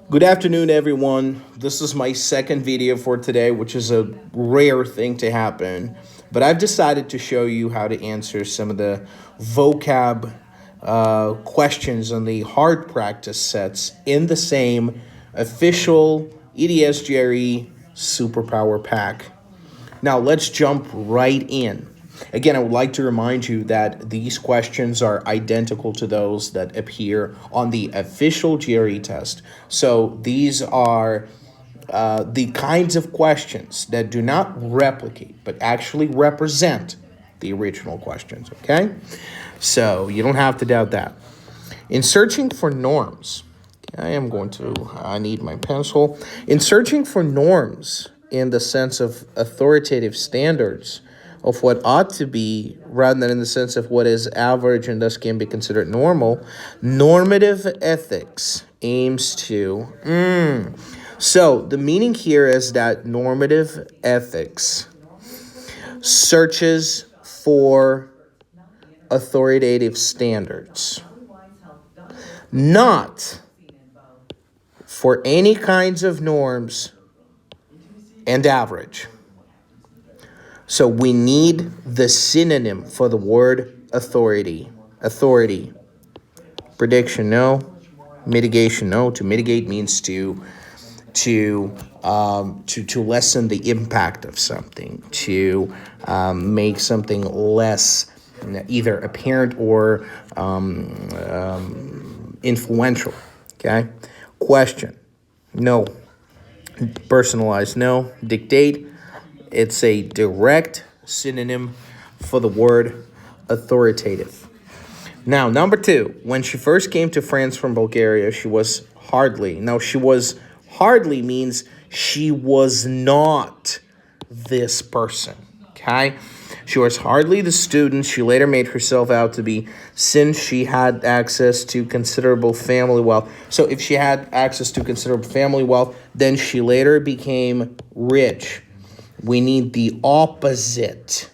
Good afternoon, everyone. This is my second video for today, which is a rare thing to happen. But I've decided to show you how to answer some of the vocab questions on the hard practice sets in the same official ETS GRE Superpower pack. Now, let's jump right in. Again, I would like to remind you that these questions are identical to those that appear on the official GRE test. So these are the kinds of questions that do not replicate, but actually represent the original questions, okay? So you don't have to doubt that. In searching for norms, I need my pencil. In searching for norms in the sense of authoritative standards of what ought to be, rather than in the sense of what is average and thus can be considered normal, normative ethics aims to. So the meaning here is that normative ethics searches for authoritative standards, not for any kinds of norms and average. So we need the synonym for the word authority. Authority. Prediction, no. Mitigation, no. To mitigate means to lessen the impact of something, to make something less either apparent or influential. Okay. Question, no. Personalized, no. Dictate. It's a direct synonym for the word authoritative. Now, number two, when she first came to France from Bulgaria, she was hardly. Now, she was hardly means she was not this person, okay? She was hardly the student she later made herself out to be, since she had access to considerable family wealth. So if she had access to considerable family wealth, then she later became rich. We need the opposite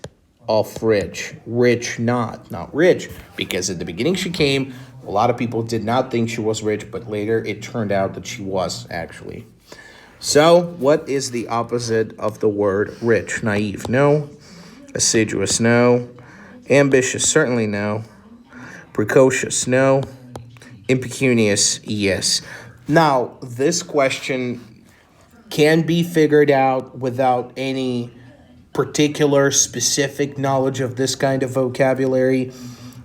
of rich. Rich, not rich. Because at the beginning she came, a lot of people did not think she was rich, but later it turned out that she was actually. So, what is the opposite of the word rich? Naive, no. Assiduous, no. Ambitious, certainly no. Precocious, no. Impecunious, yes. Now, this question can be figured out without any particular specific knowledge of this kind of vocabulary.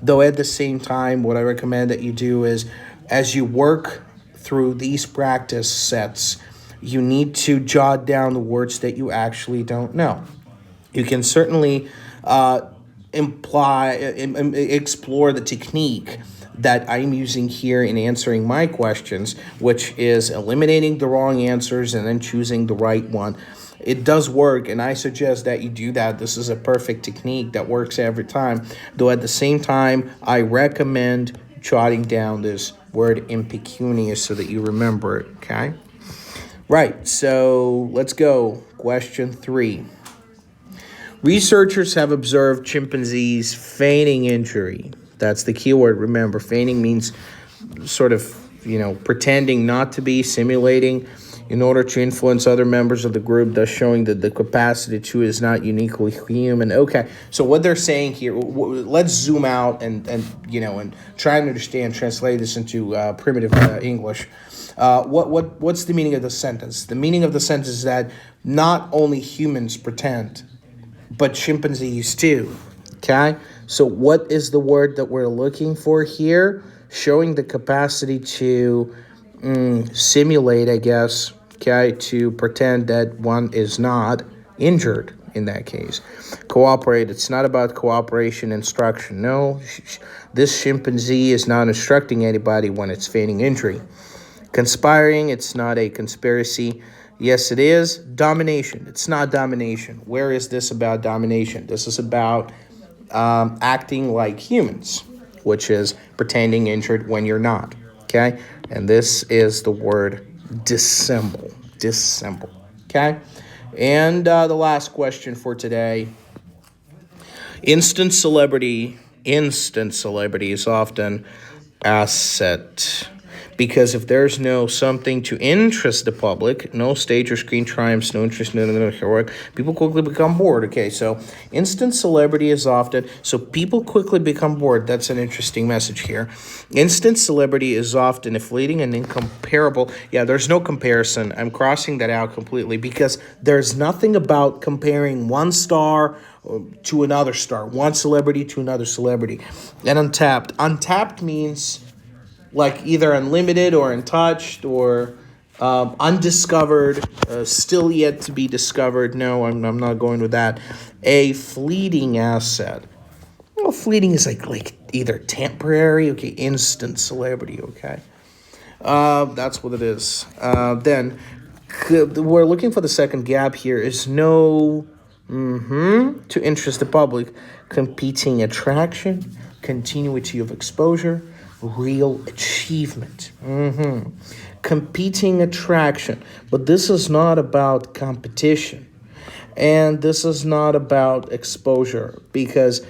Though at the same time, what I recommend that you do is, as you work through these practice sets, you need to jot down the words that you actually don't know. You can certainly explore the technique that I'm using here in answering my questions, which is eliminating the wrong answers and then choosing the right one. It does work, and I suggest that you do that. This is a perfect technique that works every time. Though at the same time, I recommend jotting down this word impecunious so that you remember it, okay? Right, so let's go. Question 3. Researchers have observed chimpanzees feigning injury. That's the key word. Remember, feigning means sort of, pretending not to be, simulating, in order to influence other members of the group, thus showing that the capacity to is not uniquely human. Okay, so what they're saying here, let's zoom out and try and understand, translate this into primitive English. What's the meaning of the sentence? The meaning of the sentence is that not only humans pretend, but chimpanzees too, okay? So what is the word that we're looking for here? Showing the capacity to simulate, I guess, okay, to pretend that one is not injured in that case. Cooperate, it's not about cooperation, instruction. No, this chimpanzee is not instructing anybody when it's feigning injury. Conspiring, it's not a conspiracy. Yes, it is. Domination, it's not domination. Where is this about domination? This is about acting like humans, which is pretending injured when you're not, okay? And this is the word dissemble, okay? And the last question for today. Instant celebrity is often asset. Because if there's no something to interest the public, no stage or screen triumphs, no interest, no heroic, people quickly become bored. Okay, so instant celebrity is often, so people quickly become bored. That's an interesting message here. Instant celebrity is often fleeting and incomparable. Yeah, there's no comparison. I'm crossing that out completely because there's nothing about comparing one star to another star, one celebrity to another celebrity. And untapped. Untapped means like either unlimited or untouched or undiscovered, still yet to be discovered. No, I'm not going with that. A fleeting asset. Well, fleeting is like either temporary, okay, instant celebrity, okay. That's what it is. Then we're looking for the second gap here is no to interest the public, competing attraction, continuity of exposure, real achievement. Competing attraction. But this is not about competition. And this is not about exposure because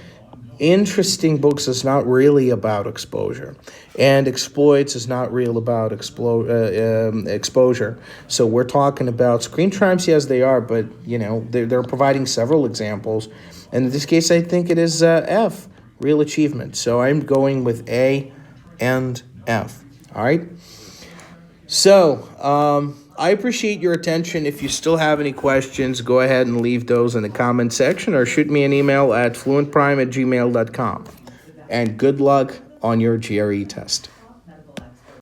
interesting books is not really about exposure, and exploits is not real about exposure. So we're talking about screen triumphs, yes, they are, but they're providing several examples, and in this case, I think it is F, real achievement. So I'm going with A and F. All right. So I appreciate your attention. If you still have any questions, go ahead and leave those in the comment section or shoot me an email at fluentprime@gmail.com. And good luck on your GRE test.